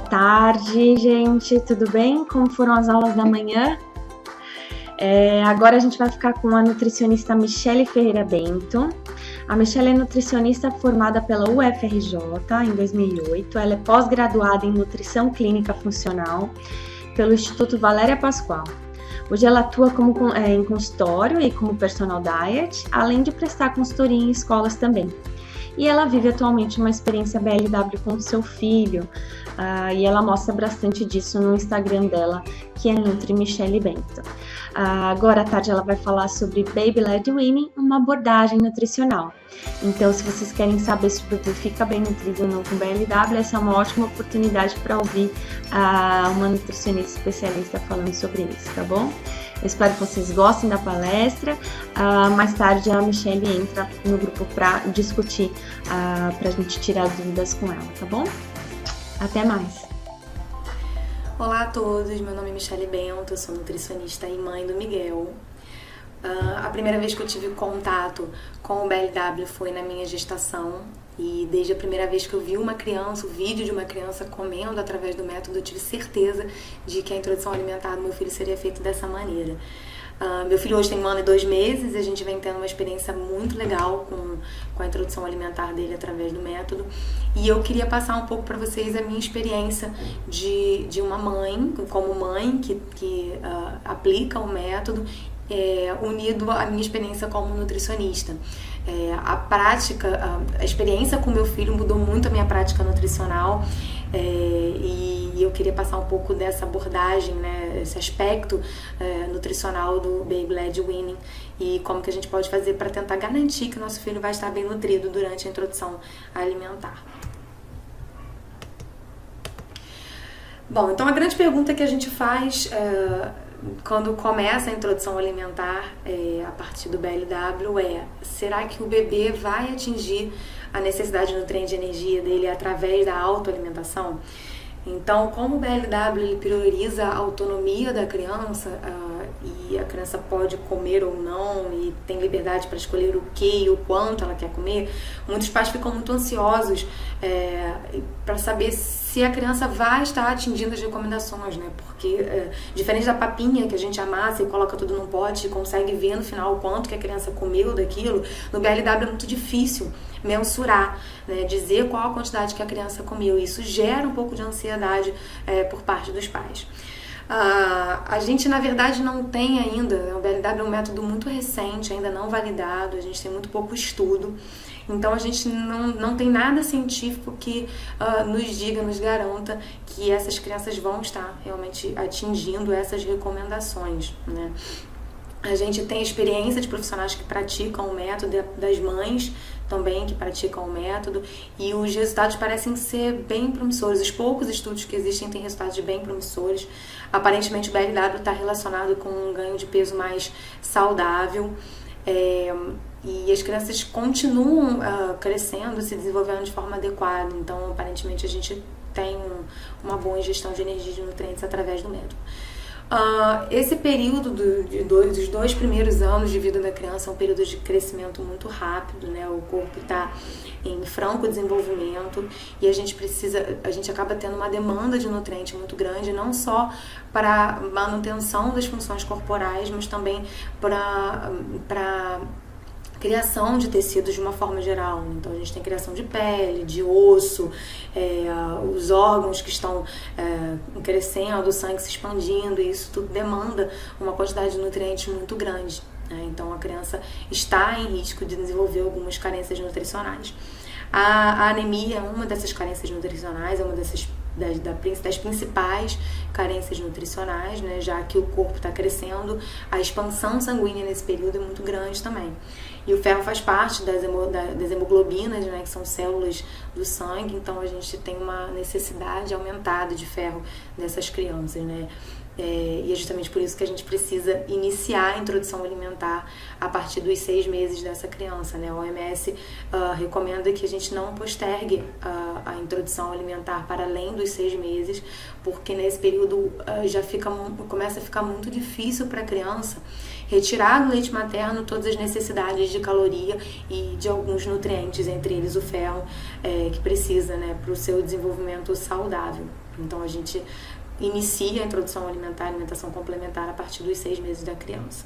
tarde, gente, tudo bem? Como foram as aulas da manhã? Agora a gente vai ficar com a nutricionista Michele Ferreira Bento. A Michele é nutricionista formada pela UFRJ em 2008. Ela é pós-graduada em Nutrição Clínica Funcional pelo Instituto Valéria Pascoal. Hoje ela atua em consultório e como personal diet, além de prestar consultoria em escolas também. E ela vive atualmente uma experiência BLW com seu filho, e ela mostra bastante disso no Instagram dela, que é Nutri Michele Bento. Agora à tarde ela vai falar sobre Baby Led Weaning, uma abordagem nutricional. Então, se vocês querem saber se o bebê fica bem nutrido ou não com BLW, essa é uma ótima oportunidade para ouvir uma nutricionista especialista falando sobre isso, tá bom? Eu espero que vocês gostem da palestra. Mais tarde a Michele entra no grupo para discutir, para a gente tirar dúvidas com ela, tá bom? Até mais! Olá a todos, meu nome é Michele Bento, eu sou nutricionista e mãe do Miguel. A primeira vez que eu tive contato com o BLW foi na minha gestação, e desde a primeira vez que eu vi uma criança, o vídeo de uma criança comendo através do método, eu tive certeza de que a introdução alimentar do meu filho seria feita dessa maneira. Meu filho hoje tem 1 ano e 2 meses e a gente vem tendo uma experiência muito legal com a introdução alimentar dele através do método. E eu queria passar um pouco para vocês a minha experiência de uma mãe, como mãe que aplica o método, unido à minha experiência como nutricionista. A experiência com meu filho mudou muito a minha prática nutricional, e eu queria passar um pouco dessa abordagem, né, esse aspecto nutricional do Baby Led Weaning e como que a gente pode fazer para tentar garantir que o nosso filho vai estar bem nutrido durante a introdução alimentar. Bom, então a grande pergunta que a gente faz quando começa a introdução alimentar a partir do BLW será que o bebê vai atingir a necessidade de nutriente de energia dele através da autoalimentação? Então, como o BLW ele prioriza a autonomia da criança, e a criança pode comer ou não e tem liberdade para escolher o que e o quanto ela quer comer, muitos pais ficam muito ansiosos para saber se a criança vai estar atingindo as recomendações, né? Porque diferente da papinha que a gente amassa e coloca tudo num pote e consegue ver no final o quanto que a criança comeu daquilo, no BLW é muito difícil mensurar, né? Dizer qual a quantidade que a criança comeu. Isso gera um pouco de ansiedade por parte dos pais. A gente, na verdade, não tem ainda, o BLW é um método muito recente, ainda não validado, a gente tem muito pouco estudo, então a gente não tem nada científico que nos garanta que essas crianças vão estar realmente atingindo essas recomendações, né? A gente tem experiência de profissionais que praticam o método, das mães também que praticam o método, e os resultados parecem ser bem promissores. Os poucos estudos que existem têm resultados bem promissores. Aparentemente o BLW está relacionado com um ganho de peso mais saudável, e as crianças continuam crescendo, se desenvolvendo de forma adequada. Então aparentemente a gente tem uma boa ingestão de energia e de nutrientes através do método. Esse período dos 2 primeiros anos de vida da criança é um período de crescimento muito rápido, né? O corpo está em franco desenvolvimento e a gente acaba tendo uma demanda de nutriente muito grande, não só para manutenção das funções corporais, mas também para criação de tecidos de uma forma geral. Então a gente tem criação de pele, de osso, os órgãos que estão crescendo, o sangue se expandindo, e isso tudo demanda uma quantidade de nutrientes muito grande, né? Então a criança está em risco de desenvolver algumas carências nutricionais. A anemia é uma dessas carências nutricionais, é uma das principais carências nutricionais, né? Já que o corpo está crescendo, a expansão sanguínea nesse período é muito grande também. E o ferro faz parte das hemoglobinas, né, que são células do sangue, então a gente tem uma necessidade aumentada de ferro dessas crianças, né? E é justamente por isso que a gente precisa iniciar a introdução alimentar a partir dos 6 meses dessa criança, né? A OMS recomenda que a gente não postergue a introdução alimentar para além dos 6 meses, porque nesse período começa a ficar muito difícil para a criança retirar do leite materno todas as necessidades de caloria e de alguns nutrientes, entre eles o ferro, que precisa, né, para o seu desenvolvimento saudável. Então a gente inicia a introdução alimentar, alimentação complementar a partir dos 6 meses da criança.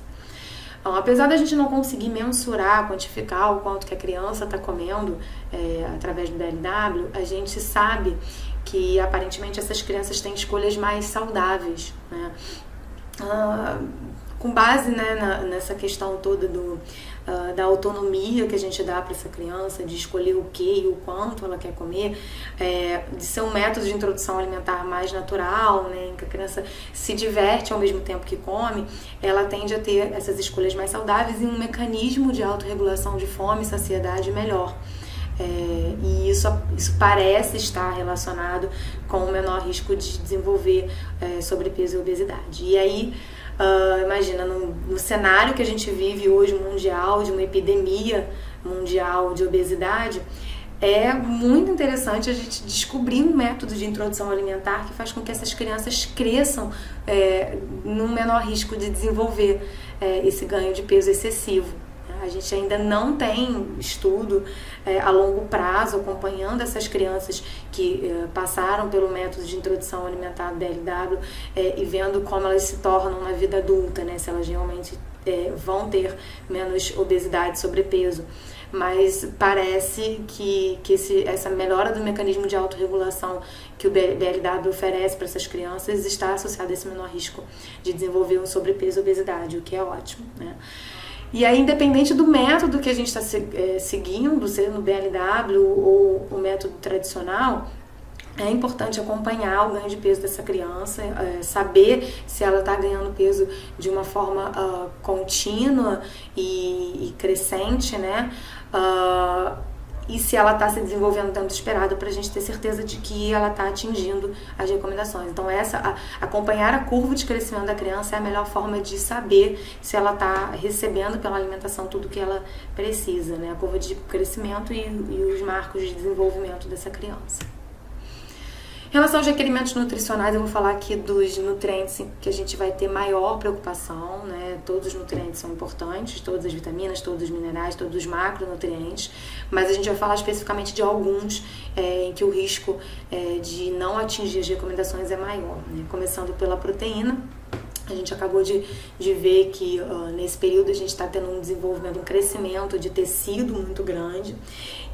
Então, apesar da gente não conseguir mensurar, quantificar o quanto que a criança está comendo através do BLW, a gente sabe que aparentemente essas crianças têm escolhas mais saudáveis, né? Com base, né, nessa questão toda da autonomia que a gente dá para essa criança, de escolher o que e o quanto ela quer comer, de ser um método de introdução alimentar mais natural, né, em que a criança se diverte ao mesmo tempo que come, ela tende a ter essas escolhas mais saudáveis e um mecanismo de autorregulação de fome e saciedade melhor. E isso parece estar relacionado com o menor risco de desenvolver sobrepeso e obesidade. E aí, imagina, no cenário que a gente vive hoje mundial, de uma epidemia mundial de obesidade, é muito interessante a gente descobrir um método de introdução alimentar que faz com que essas crianças cresçam num menor risco de desenvolver esse ganho de peso excessivo. A gente ainda não tem estudo a longo prazo acompanhando essas crianças que passaram pelo método de introdução alimentar BLW e vendo como elas se tornam na vida adulta, né? Se elas realmente vão ter menos obesidade e sobrepeso. Mas parece que essa melhora do mecanismo de autorregulação que o BLW oferece para essas crianças está associada a esse menor risco de desenvolver um sobrepeso e obesidade, o que é ótimo, né? E aí, independente do método que a gente está seguindo, seja no BLW ou o método tradicional, é importante acompanhar o ganho de peso dessa criança, saber se ela está ganhando peso de uma forma contínua e crescente, né? E se ela está se desenvolvendo tanto esperado, para a gente ter certeza de que ela está atingindo as recomendações. Então, acompanhar a curva de crescimento da criança é a melhor forma de saber se ela está recebendo pela alimentação tudo que ela precisa, né? A curva de crescimento e os marcos de desenvolvimento dessa criança. Em relação aos requerimentos nutricionais, eu vou falar aqui dos nutrientes que a gente vai ter maior preocupação, né? Todos os nutrientes são importantes, todas as vitaminas, todos os minerais, todos os macronutrientes, mas a gente vai falar especificamente de alguns em que o risco de não atingir as recomendações é maior, né? Começando pela proteína. A gente acabou de ver que nesse período a gente está tendo um desenvolvimento, um crescimento de tecido muito grande,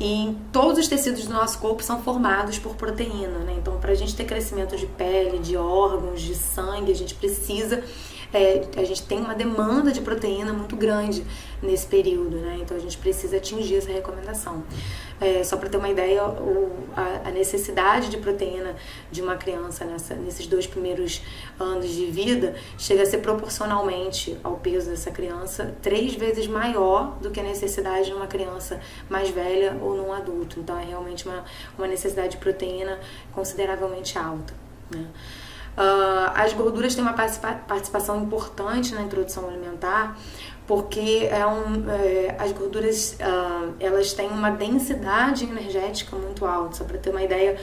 e todos os tecidos do nosso corpo são formados por proteína, né? Então, para a gente ter crescimento de pele, de órgãos, de sangue, a gente precisa... a gente tem uma demanda de proteína muito grande nesse período, né? Então a gente precisa atingir essa recomendação. Só para ter uma ideia, a necessidade de proteína de uma criança nesses 2 primeiros anos de vida chega a ser proporcionalmente ao peso dessa criança 3 vezes maior do que a necessidade de uma criança mais velha ou num adulto. Então é realmente uma necessidade de proteína consideravelmente alta, né? As gorduras têm uma participação importante na introdução alimentar, porque as gorduras elas têm uma densidade energética muito alta. Só para ter uma ideia,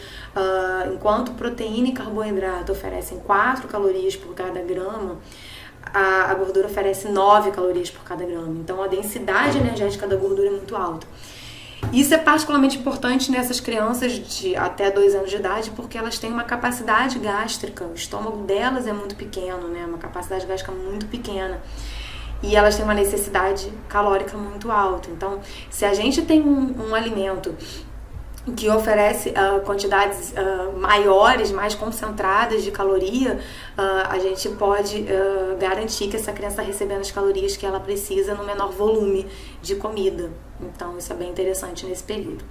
enquanto proteína e carboidrato oferecem 4 calorias por cada grama, a gordura oferece 9 calorias por cada grama. Então a densidade energética da gordura é muito alta. Isso é particularmente importante nessas crianças de até 2 anos de idade, porque elas têm uma capacidade gástrica, o estômago delas é muito pequeno, né? Uma capacidade gástrica muito pequena. E elas têm uma necessidade calórica muito alta. Então, se a gente tem um alimento que oferece quantidades maiores, mais concentradas de caloria, a gente pode garantir que essa criança está recebendo as calorias que ela precisa no menor volume de comida. Então, isso é bem interessante nesse período.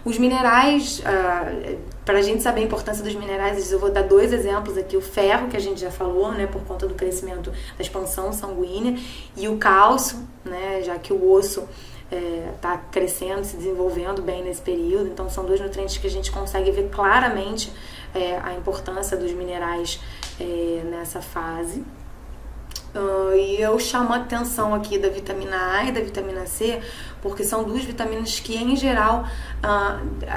Os minerais, para a gente saber a importância dos minerais, eu vou dar 2 exemplos aqui. O ferro, que a gente já falou, né, por conta do crescimento da expansão sanguínea, e o cálcio, né, já que o osso está crescendo, se desenvolvendo bem nesse período. Então são 2 nutrientes que a gente consegue ver claramente a importância dos minerais nessa fase. E eu chamo a atenção aqui da vitamina A e da vitamina C, porque são 2 vitaminas que, em geral,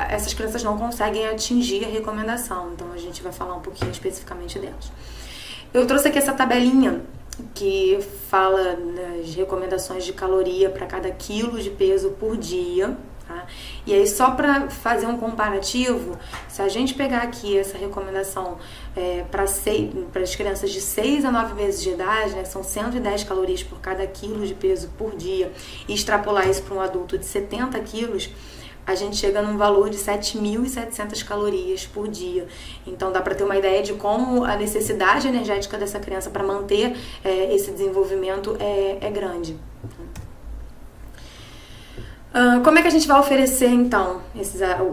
essas crianças não conseguem atingir a recomendação. Então a gente vai falar um pouquinho especificamente delas. Eu trouxe aqui essa tabelinha que fala das recomendações de caloria para cada quilo de peso por dia, tá? E aí, só para fazer um comparativo, se a gente pegar aqui essa recomendação para as crianças de 6 a 9 meses de idade, né, são 110 calorias por cada quilo de peso por dia, e extrapolar isso para um adulto de 70 quilos, a gente chega num valor de 7.700 calorias por dia. Então dá para ter uma ideia de como a necessidade energética dessa criança para manter esse desenvolvimento é grande. Como é que a gente vai oferecer então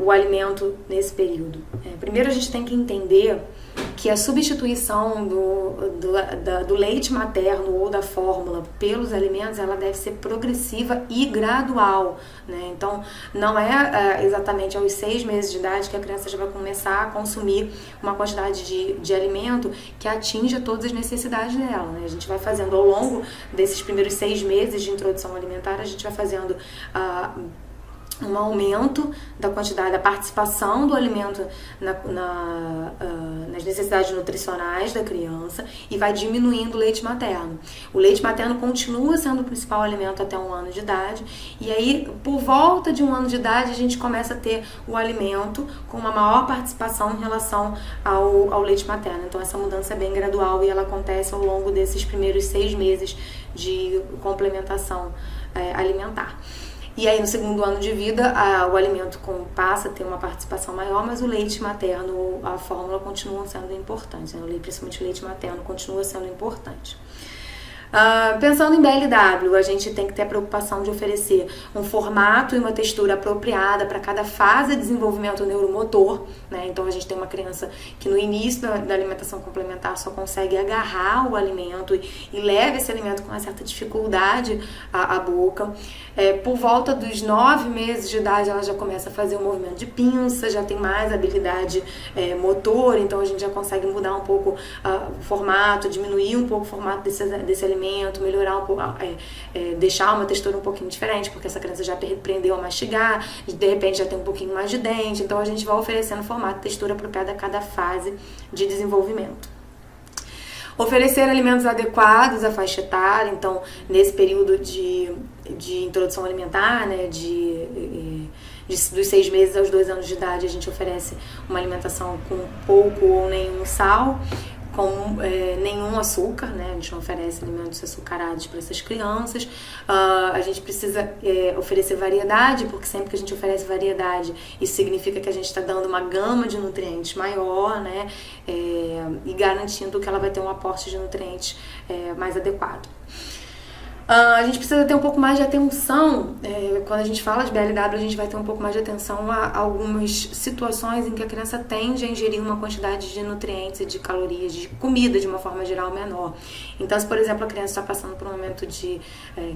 o alimento nesse período? Primeiro a gente tem que entender que a substituição do leite materno ou da fórmula pelos alimentos, ela deve ser progressiva e gradual, né? Então, não é exatamente aos 6 meses de idade que a criança já vai começar a consumir uma quantidade de alimento que atinja todas as necessidades dela, né? A gente vai fazendo ao longo desses primeiros 6 meses de introdução alimentar, a gente vai fazendo um aumento da quantidade, da participação do alimento nas necessidades nutricionais da criança, e vai diminuindo o leite materno. O leite materno continua sendo o principal alimento até 1 ano de idade, e aí por volta de 1 ano de idade a gente começa a ter o alimento com uma maior participação em relação ao leite materno. Então essa mudança é bem gradual e ela acontece ao longo desses primeiros 6 meses de complementação alimentar. E aí no segundo ano de vida o alimento passa a ter uma participação maior, mas o leite materno, a fórmula continuam sendo importantes, né? Principalmente o leite materno continua sendo importante. Pensando em BLW, a gente tem que ter a preocupação de oferecer um formato e uma textura apropriada para cada fase de desenvolvimento neuromotor, né? Então a gente tem uma criança que no início da alimentação complementar só consegue agarrar o alimento e leva esse alimento com uma certa dificuldade à boca. Por volta dos 9 meses de idade ela já começa a fazer um movimento de pinça, já tem mais habilidade motor, então a gente já consegue mudar um pouco o formato, diminuir um pouco o formato desse alimento, melhorar um pouco, deixar uma textura um pouquinho diferente, porque essa criança já aprendeu a mastigar, de repente já tem um pouquinho mais de dente, então a gente vai oferecendo formato e textura apropriada a cada fase de desenvolvimento. Oferecer alimentos adequados à faixa etária, então nesse período de introdução alimentar, né, dos 6 meses aos 2 anos de idade, a gente oferece uma alimentação com pouco ou nenhum sal, com nenhum açúcar, né? A gente não oferece alimentos açucarados para essas crianças. A gente precisa oferecer variedade, porque sempre que a gente oferece variedade, isso significa que a gente está dando uma gama de nutrientes maior, né? E garantindo que ela vai ter um aporte de nutrientes mais adequado. A gente precisa ter um pouco mais de atenção, quando a gente fala de BLW, a gente vai ter um pouco mais de atenção a algumas situações em que a criança tende a ingerir uma quantidade de nutrientes e de calorias, de comida de uma forma geral menor. Então, se por exemplo a criança está passando por um momento que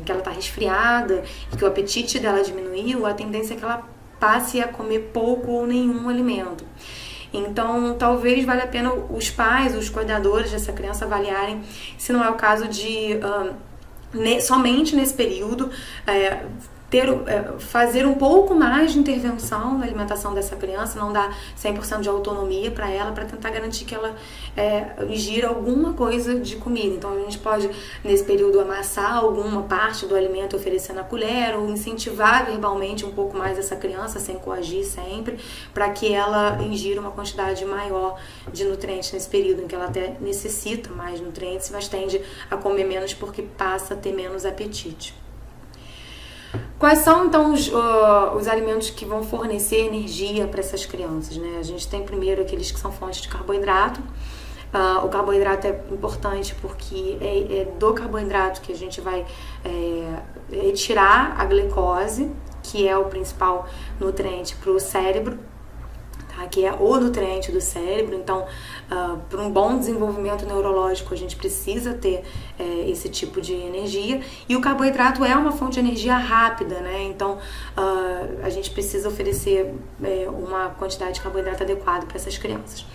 ela está resfriada e que o apetite dela diminuiu, a tendência é que ela passe a comer pouco ou nenhum alimento. Então, talvez valha a pena os pais, os cuidadores dessa criança avaliarem se não é o caso de somente nesse período fazer um pouco mais de intervenção na alimentação dessa criança, não dar 100% de autonomia para ela, para tentar garantir que ela ingira alguma coisa de comida. Então a gente pode nesse período amassar alguma parte do alimento, oferecer na colher, ou incentivar verbalmente um pouco mais essa criança, sem coagir sempre, para que ela ingira uma quantidade maior de nutrientes nesse período em que ela até necessita mais nutrientes, mas tende a comer menos porque passa a ter menos apetite. Quais são, então, os alimentos que vão fornecer energia para essas crianças, né? A gente tem primeiro aqueles que são fontes de carboidrato. O carboidrato é importante porque é do carboidrato que a gente vai retirar a glicose, que é o principal nutriente para o cérebro, tá? Que é o nutriente do cérebro. Então, para um bom desenvolvimento neurológico, a gente precisa ter esse tipo de energia. E o carboidrato é uma fonte de energia rápida, né? Então, a gente precisa oferecer uma quantidade de carboidrato adequada para essas crianças.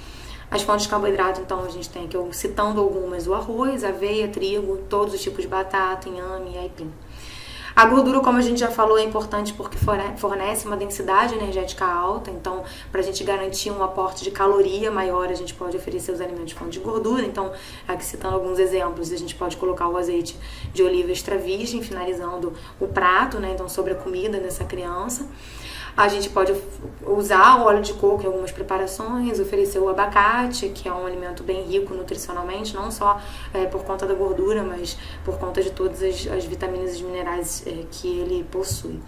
As fontes de carboidrato, então, a gente tem aqui, citando algumas, o arroz, aveia, trigo, todos os tipos de batata, inhame e aipim. A gordura, como a gente já falou, é importante porque fornece uma densidade energética alta, então para a gente garantir um aporte de caloria maior, a gente pode oferecer os alimentos de fonte de gordura. Então, aqui citando alguns exemplos, a gente pode colocar o azeite de oliva extra virgem, finalizando o prato, né? Então sobre a comida dessa criança. A gente pode usar o óleo de coco em algumas preparações, oferecer o abacate, que é um alimento bem rico nutricionalmente, não só por conta da gordura, mas por conta de todas as vitaminas e minerais que ele possui.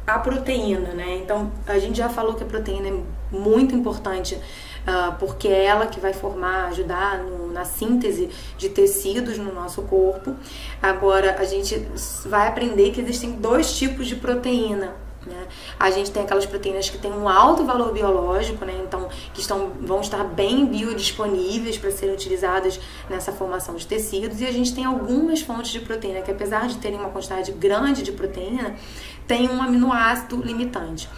A proteína, né? Então, a gente já falou que a proteína é muito importante, porque é ela que vai ajudar na síntese de tecidos no nosso corpo. Agora, a gente vai aprender que existem 2 tipos de proteína, né? A gente tem aquelas proteínas que têm um alto valor biológico, né? Então, que vão estar bem biodisponíveis para serem utilizadas nessa formação de tecidos. E a gente tem algumas fontes de proteína que, apesar de terem uma quantidade grande de proteína, tem um aminoácido limitante.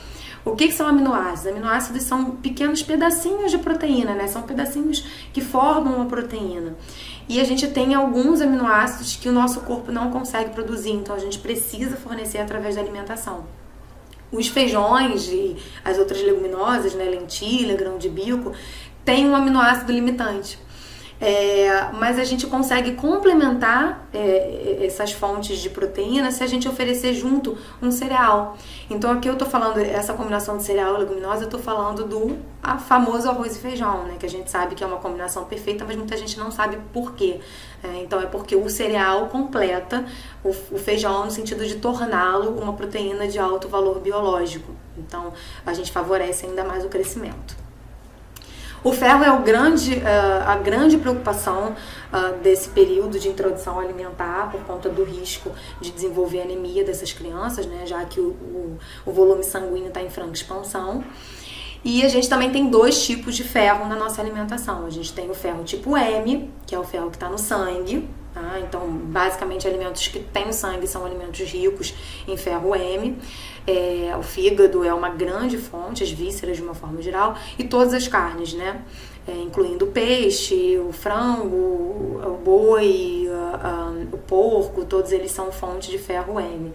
O que são aminoácidos? Aminoácidos são pequenos pedacinhos de proteína, né? São pedacinhos que formam uma proteína. E a gente tem alguns aminoácidos que o nosso corpo não consegue produzir, então a gente precisa fornecer através da alimentação. Os feijões e as outras leguminosas, né? Lentilha, grão de bico, têm um aminoácido limitante. Mas a gente consegue complementar essas fontes de proteína se a gente oferecer junto um cereal. Então aqui eu tô falando, essa combinação de cereal e leguminosa, eu tô falando do famoso arroz e feijão, né? Que a gente sabe que é uma combinação perfeita, mas muita gente não sabe por quê. Então é porque o cereal completa o feijão no sentido de torná-lo uma proteína de alto valor biológico. Então a gente favorece ainda mais o crescimento. O ferro é a grande preocupação desse período de introdução alimentar por conta do risco de desenvolver anemia dessas crianças, né, já que o volume sanguíneo está em franca expansão. E a gente também tem 2 tipos de ferro na nossa alimentação. A gente tem o ferro tipo M, que é o ferro que está no sangue. Tá? Então, basicamente, alimentos que têm sangue são alimentos ricos em ferro M. O fígado é uma grande fonte, as vísceras de uma forma geral, e todas as carnes, né? Incluindo o peixe, o frango, o boi, o porco, todos eles são fonte de ferro M.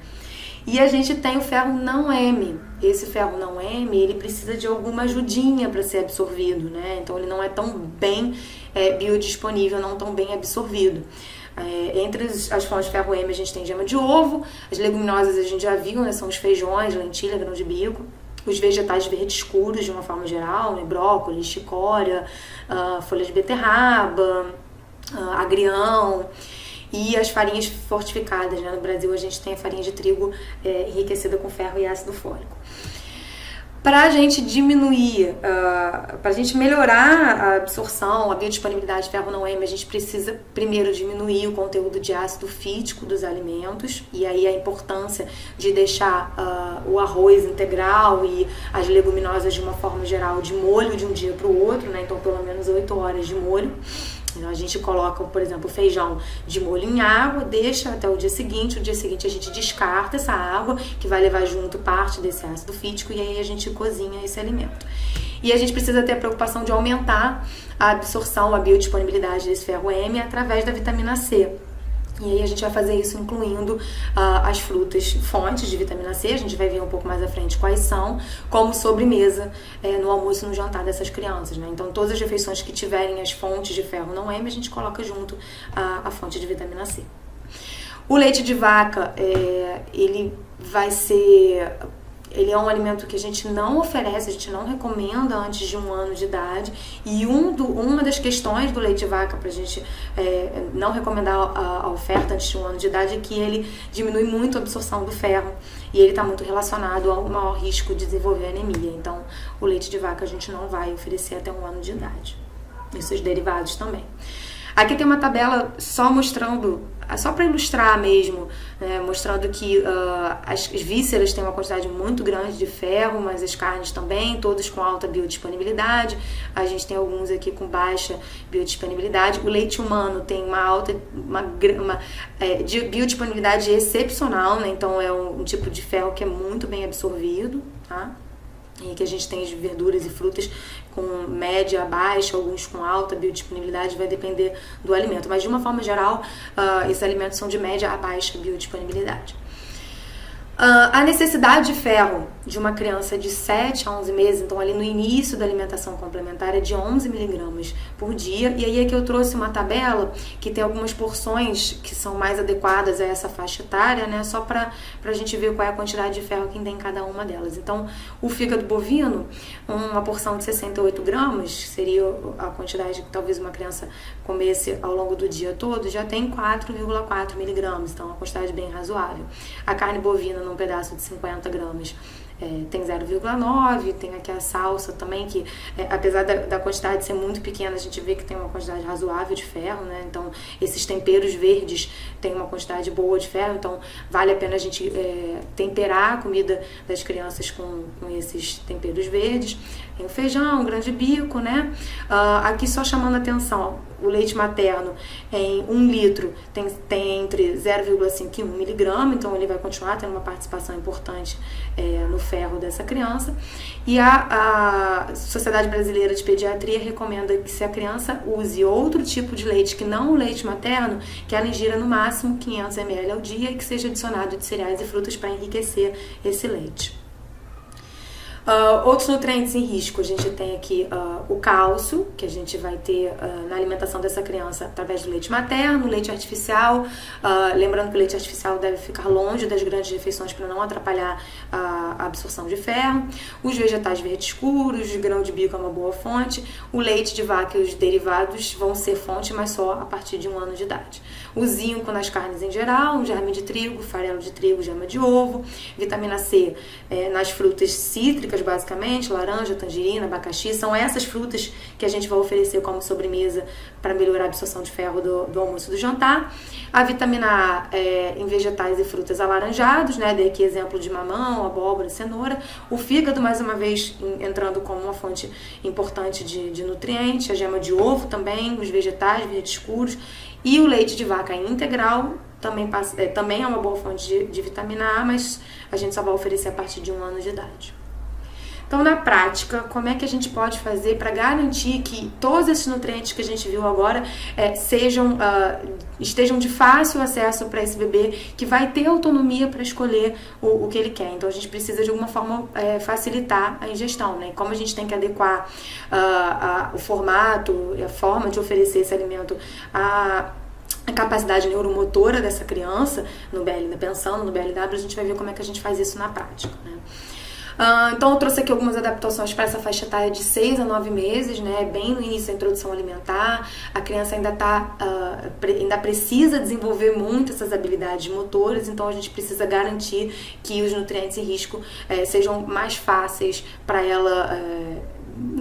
E a gente tem o ferro não M. Esse ferro não M, ele precisa de alguma ajudinha para ser absorvido, né? Então ele não é tão bem biodisponível, não tão bem absorvido. Entre as fontes de ferro M a gente tem gema de ovo, as leguminosas a gente já viu, né? São os feijões, lentilha, grão de bico. Os vegetais verdes escuros de uma forma geral, né? Brócolis, chicória, folha de beterraba, agrião. E as farinhas fortificadas, né? No Brasil a gente tem a farinha de trigo enriquecida com ferro e ácido fólico. Para a gente diminuir, para a gente melhorar a absorção, a biodisponibilidade de ferro não M, a gente precisa primeiro diminuir o conteúdo de ácido fítico dos alimentos, e aí a importância de deixar o arroz integral e as leguminosas de uma forma geral de molho de um dia para o outro, né? Então pelo menos 8 horas de molho. Então, a gente coloca, por exemplo, o feijão de molho em água, deixa até o dia seguinte a gente descarta essa água, que vai levar junto parte desse ácido fítico, e aí a gente cozinha esse alimento. E a gente precisa ter a preocupação de aumentar a absorção, a biodisponibilidade desse ferro M através da vitamina C. E aí a gente vai fazer isso incluindo as frutas fontes de vitamina C, a gente vai ver um pouco mais à frente quais são, como sobremesa no almoço e no jantar dessas crianças, né? Então todas as refeições que tiverem as fontes de ferro não M, a gente coloca junto a fonte de vitamina C. O leite de vaca, ele é um alimento que a gente não oferece, a gente não recomenda antes de 1 ano de idade. E uma das questões do leite de vaca para a gente não recomendar a oferta antes de 1 ano de idade é que ele diminui muito a absorção do ferro e ele está muito relacionado ao maior risco de desenvolver anemia. Então, o leite de vaca a gente não vai oferecer até 1 ano de idade. E seus derivados também. Aqui tem uma tabela só mostrando, só para ilustrar mesmo, né, mostrando que as vísceras têm uma quantidade muito grande de ferro, mas as carnes também, todos com alta biodisponibilidade. A gente tem alguns aqui com baixa biodisponibilidade. O leite humano tem uma biodisponibilidade excepcional, né? Então é um tipo de ferro que é muito bem absorvido, tá? E que a gente tem de verduras e frutas com média a baixa, alguns com alta biodisponibilidade, vai depender do alimento. Mas de uma forma geral, esses alimentos são de média a baixa biodisponibilidade. A necessidade de ferro de uma criança de 7 a 11 meses, então ali no início da alimentação complementar, é de 11 miligramas por dia. E aí é que eu trouxe uma tabela que tem algumas porções que são mais adequadas a essa faixa etária, né? Só para a gente ver qual é a quantidade de ferro que tem em cada uma delas. Então, o fígado bovino, uma porção de 68 gramas, seria a quantidade que talvez uma criança comesse ao longo do dia todo, já tem 4,4 miligramas, então é uma quantidade bem razoável. A carne bovina, num pedaço de 50 gramas, tem 0,9, tem aqui a salsa também, que apesar da quantidade ser muito pequena, a gente vê que tem uma quantidade razoável de ferro, né? Então, esses temperos verdes têm uma quantidade boa de ferro, então vale a pena a gente temperar a comida das crianças com esses temperos verdes. Tem o feijão, o grande bico, né? Aqui só chamando a atenção, o leite materno em 1 litro tem entre 0,5 e 1 miligrama, então ele vai continuar tendo uma participação importante no ferro dessa criança. E a Sociedade Brasileira de Pediatria recomenda que, se a criança use outro tipo de leite que não o leite materno, que ela ingira no máximo 500 ml ao dia e que seja adicionado de cereais e frutas para enriquecer esse leite. Outros nutrientes em risco, a gente tem aqui o cálcio, que a gente vai ter na alimentação dessa criança através do leite materno, leite artificial, lembrando que o leite artificial deve ficar longe das grandes refeições para não atrapalhar a absorção de ferro. Os vegetais verdes escuros, grão de bico é uma boa fonte, o leite de vaca e os derivados vão ser fonte, mas só a partir de 1 ano de idade. O zinco nas carnes em geral, germe de trigo, farelo de trigo, gema de ovo, vitamina C nas frutas cítricas, basicamente, laranja, tangerina, abacaxi, são essas frutas que a gente vai oferecer como sobremesa para melhorar a absorção de ferro do almoço e do jantar. A vitamina A em vegetais e frutas alaranjados, né? Dei aqui exemplo de mamão, abóbora, cenoura. O fígado, mais uma vez, entrando como uma fonte importante de nutriente, a gema de ovo também, os vegetais verdes escuros e o leite de vaca integral. Também é uma boa fonte de vitamina A, mas a gente só vai oferecer a partir de 1 ano de idade. Então, na prática, como é que a gente pode fazer para garantir que todos esses nutrientes que a gente viu agora estejam de fácil acesso para esse bebê, que vai ter autonomia para escolher o que ele quer? Então, a gente precisa de alguma forma facilitar a ingestão, né? Como a gente tem que adequar o formato e a forma de oferecer esse alimento a capacidade neuromotora dessa criança, pensando no BLW, a gente vai ver como é que a gente faz isso na prática, né? Então eu trouxe aqui algumas adaptações para essa faixa etária de 6 a 9 meses, né? Bem no início da introdução alimentar. A criança ainda precisa desenvolver muito essas habilidades motoras, então a gente precisa garantir que os nutrientes em risco sejam mais fáceis para ela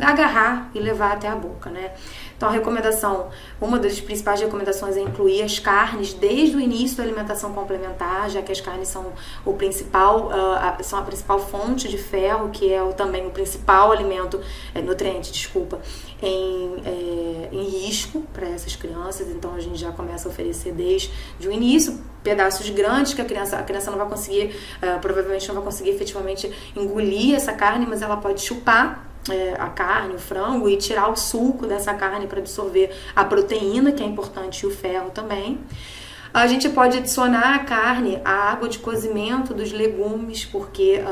agarrar e levar até a boca, né? Então a recomendação, uma das principais recomendações é incluir as carnes desde o início da alimentação complementar, já que as carnes são são a principal fonte de ferro, que é também o principal nutriente, em risco para essas crianças. Então a gente já começa a oferecer desde o início pedaços grandes que a criança não vai conseguir, provavelmente não vai conseguir efetivamente engolir essa carne, mas ela pode chupar a carne, o frango, e tirar o suco dessa carne para absorver a proteína, que é importante, e o ferro também. A gente pode adicionar à carne a água de cozimento dos legumes, porque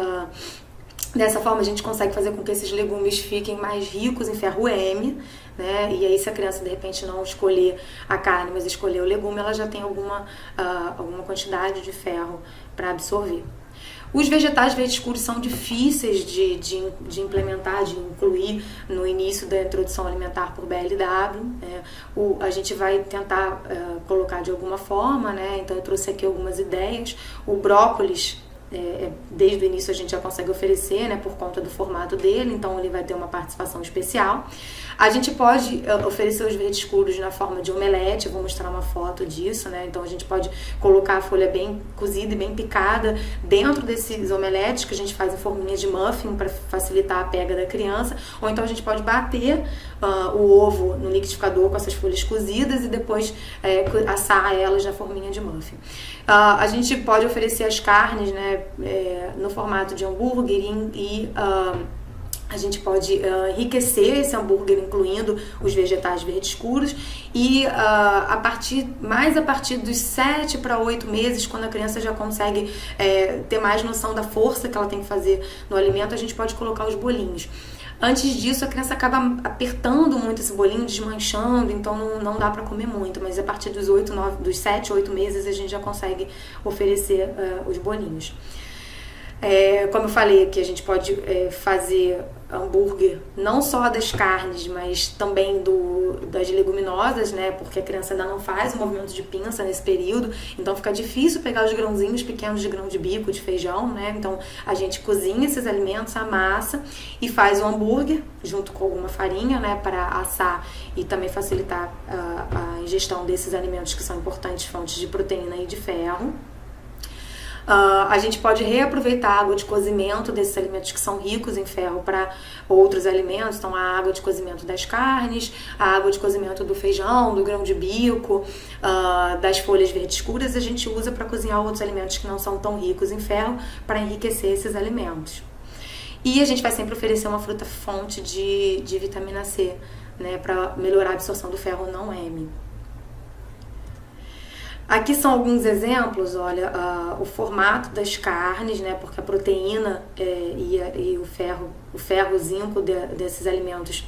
dessa forma a gente consegue fazer com que esses legumes fiquem mais ricos em ferro M, né? E aí, se a criança de repente não escolher a carne, mas escolher o legume, ela já tem alguma quantidade de ferro para absorver. Os vegetais verdes escuros são difíceis de implementar, de incluir no início da introdução alimentar por BLW. Né? A gente vai tentar colocar de alguma forma, né? Então eu trouxe aqui algumas ideias. O brócolis, desde o início a gente já consegue oferecer, né, por conta do formato dele, então ele vai ter uma participação especial. A gente pode oferecer os verdes escuros na forma de omelete, eu vou mostrar uma foto disso, né? Então a gente pode colocar a folha bem cozida e bem picada dentro desses omeletes que a gente faz em forminhas de muffin para facilitar a pega da criança, ou então a gente pode bater o ovo no liquidificador com essas folhas cozidas e depois assar elas na forminha de muffin. A gente pode oferecer as carnes, né, no formato de hambúrguer e A gente pode enriquecer esse hambúrguer incluindo os vegetais verdes escuros e a partir dos 7 para 8 meses, quando a criança já consegue ter mais noção da força que ela tem que fazer no alimento, a gente pode colocar os bolinhos. Antes disso, a criança acaba apertando muito esse bolinho, desmanchando, então não dá para comer muito, mas a partir dos 7, 8 meses a gente já consegue oferecer os bolinhos. Como eu falei aqui, a gente pode fazer hambúrguer não só das carnes, mas também das leguminosas, né? Porque a criança ainda não faz o movimento de pinça nesse período, então fica difícil pegar os grãozinhos pequenos de grão de bico, de feijão, né? Então a gente cozinha esses alimentos, amassa e faz o hambúrguer junto com alguma farinha, né? Para assar e também facilitar a ingestão desses alimentos que são importantes fontes de proteína e de ferro. A gente pode reaproveitar a água de cozimento desses alimentos que são ricos em ferro para outros alimentos, então a água de cozimento das carnes, a água de cozimento do feijão, do grão de bico, das folhas verdes escuras, a gente usa para cozinhar outros alimentos que não são tão ricos em ferro para enriquecer esses alimentos. E a gente vai sempre oferecer uma fruta fonte de vitamina C, né, para melhorar a absorção do ferro não M. Aqui são alguns exemplos, olha, o formato das carnes, né, porque a proteína e o ferro, o zinco desses alimentos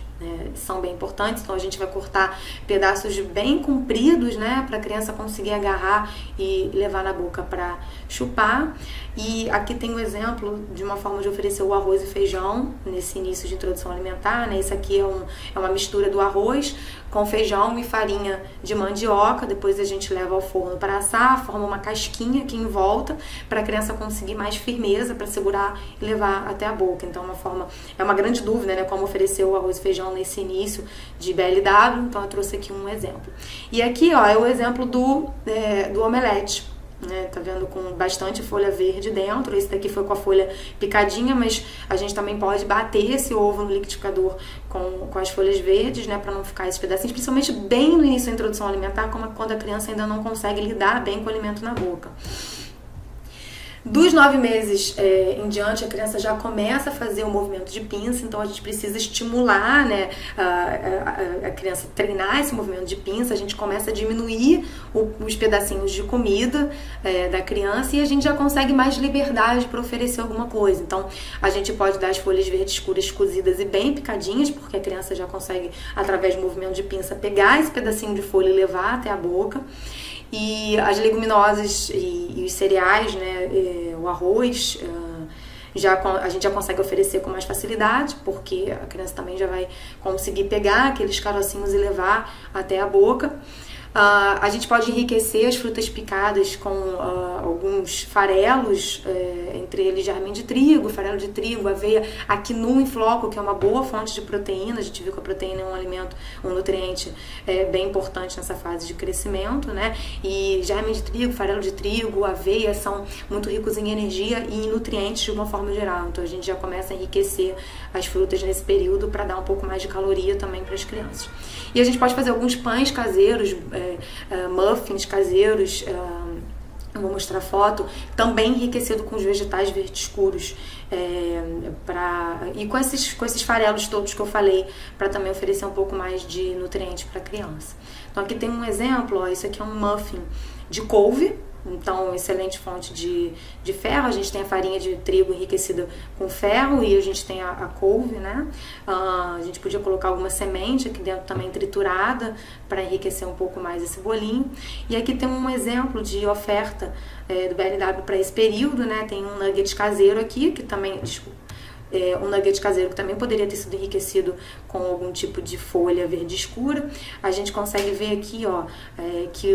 são bem importantes, então a gente vai cortar pedaços bem compridos, né, para a criança conseguir agarrar e levar na boca para chupar. E aqui tem um exemplo de uma forma de oferecer o arroz e feijão nesse início de introdução alimentar, né? Isso aqui é uma mistura do arroz com feijão e farinha de mandioca, depois a gente leva ao forno para assar, forma uma casquinha aqui em volta para a criança conseguir mais firmeza para segurar e levar até a boca. Então é uma grande dúvida, né, como oferecer o arroz e feijão nesse início de BLW, então eu trouxe aqui um exemplo. E aqui, ó, é o exemplo do omelete. Né, tá vendo, com bastante folha verde dentro. Esse daqui foi com a folha picadinha, mas a gente também pode bater esse ovo no liquidificador com as folhas verdes, né, para não ficar esses pedacinhos, principalmente bem no início da introdução alimentar, como quando a criança ainda não consegue lidar bem com o alimento na boca. Dos 9 meses em diante, a criança já começa a fazer o movimento de pinça, então a gente precisa estimular, né, a criança treinar esse movimento de pinça. A gente começa a diminuir os pedacinhos de comida da criança e a gente já consegue mais liberdade para oferecer alguma coisa. Então a gente pode dar as folhas verdes escuras cozidas e bem picadinhas, porque a criança já consegue, através do movimento de pinça, pegar esse pedacinho de folha e levar até a boca. E as leguminosas e os cereais, né, o arroz, a gente já consegue oferecer com mais facilidade, porque a criança também já vai conseguir pegar aqueles carocinhos e levar até a boca. A gente pode enriquecer as frutas picadas com alguns farelos, entre eles germe de trigo, farelo de trigo, aveia, a quinoa em floco, que é uma boa fonte de proteína. A gente viu que a proteína é um alimento, um nutriente bem importante nessa fase de crescimento, né? E germe de trigo, farelo de trigo, aveia são muito ricos em energia e em nutrientes de uma forma geral. Então a gente já começa a enriquecer as frutas nesse período para dar um pouco mais de caloria também para as crianças. E a gente pode fazer alguns pães caseiros, muffins caseiros, eu vou mostrar foto, também enriquecido com os vegetais verdes escuros, e com esses farelos todos que eu falei, para também oferecer um pouco mais de nutrientes para a criança. Então aqui tem um exemplo, ó, isso aqui é um muffin de couve. Então, excelente fonte de ferro. A gente tem a farinha de trigo enriquecida com ferro e a gente tem a couve, né? A gente podia colocar alguma semente aqui dentro também triturada para enriquecer um pouco mais esse bolinho. E aqui tem um exemplo de oferta do BLW para esse período, né? Tem um nugget caseiro aqui, que também... um nugget caseiro que também poderia ter sido enriquecido com algum tipo de folha verde escura. A gente consegue ver aqui, ó, que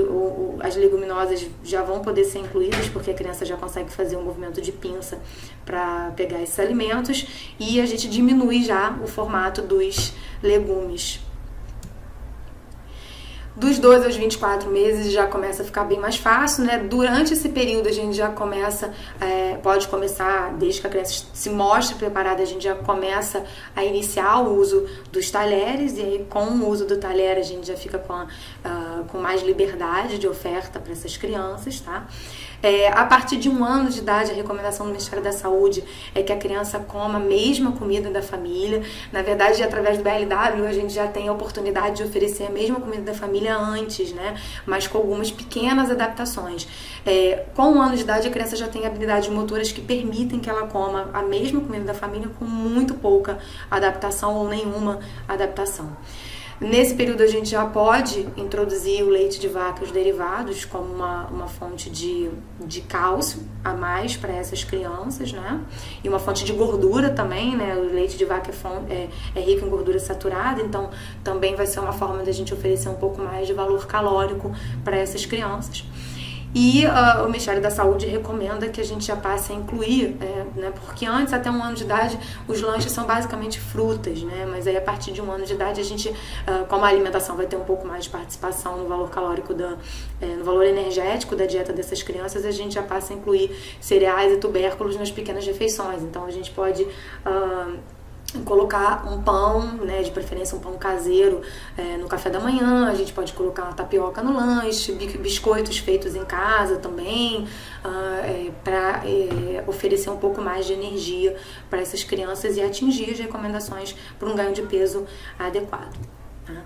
as leguminosas já vão poder ser incluídas, porque a criança já consegue fazer um movimento de pinça para pegar esses alimentos, e a gente diminui já o formato dos legumes. Dos 12 aos 24 meses já começa a ficar bem mais fácil, né? Durante esse período a gente já começa, pode começar, desde que a criança se mostre preparada, a gente já começa a iniciar o uso dos talheres, e aí com o uso do talher a gente já fica com mais liberdade de oferta para essas crianças, tá? A partir de 1 ano de idade, a recomendação do Ministério da Saúde é que a criança coma a mesma comida da família. Na verdade, através do BLW, a gente já tem a oportunidade de oferecer a mesma comida da família antes, né? Mas com algumas pequenas adaptações. Com 1 ano de idade, a criança já tem habilidades motoras que permitem que ela coma a mesma comida da família com muito pouca adaptação ou nenhuma adaptação. Nesse período a gente já pode introduzir o leite de vaca e os derivados como uma fonte de cálcio a mais para essas crianças, né? E uma fonte de gordura também, né? O leite de vaca é rico em gordura saturada, então também vai ser uma forma da gente oferecer um pouco mais de valor calórico para essas crianças. E o Ministério da Saúde recomenda que a gente já passe a incluir, né, porque antes, até 1 ano de idade, os lanches são basicamente frutas, né, mas aí a partir de 1 ano de idade a gente, como a alimentação vai ter um pouco mais de participação no valor calórico, no valor energético da dieta dessas crianças, a gente já passa a incluir cereais e tubérculos nas pequenas refeições. Então a gente pode colocar um pão, né, de preferência um pão caseiro no café da manhã, a gente pode colocar uma tapioca no lanche, biscoitos feitos em casa também, para oferecer um pouco mais de energia para essas crianças e atingir as recomendações para um ganho de peso adequado. Tá?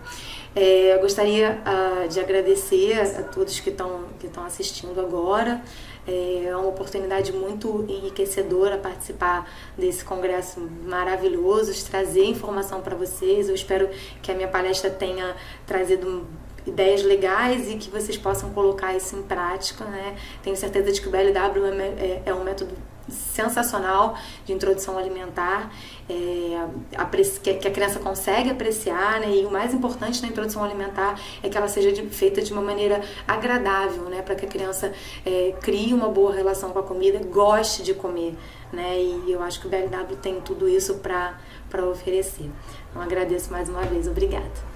Eu gostaria de agradecer a todos que estão assistindo agora. É uma oportunidade muito enriquecedora participar desse congresso maravilhoso, trazer informação para vocês. Eu espero que a minha palestra tenha trazido ideias legais e que vocês possam colocar isso em prática, né? Tenho certeza de que o BLW é um método sensacional de introdução alimentar, que a criança consegue apreciar, né? E o mais importante na introdução alimentar é que ela seja feita de uma maneira agradável, né? Para que a criança crie uma boa relação com a comida, goste de comer, né? E eu acho que o BLW tem tudo isso para oferecer. Então agradeço mais uma vez, obrigada.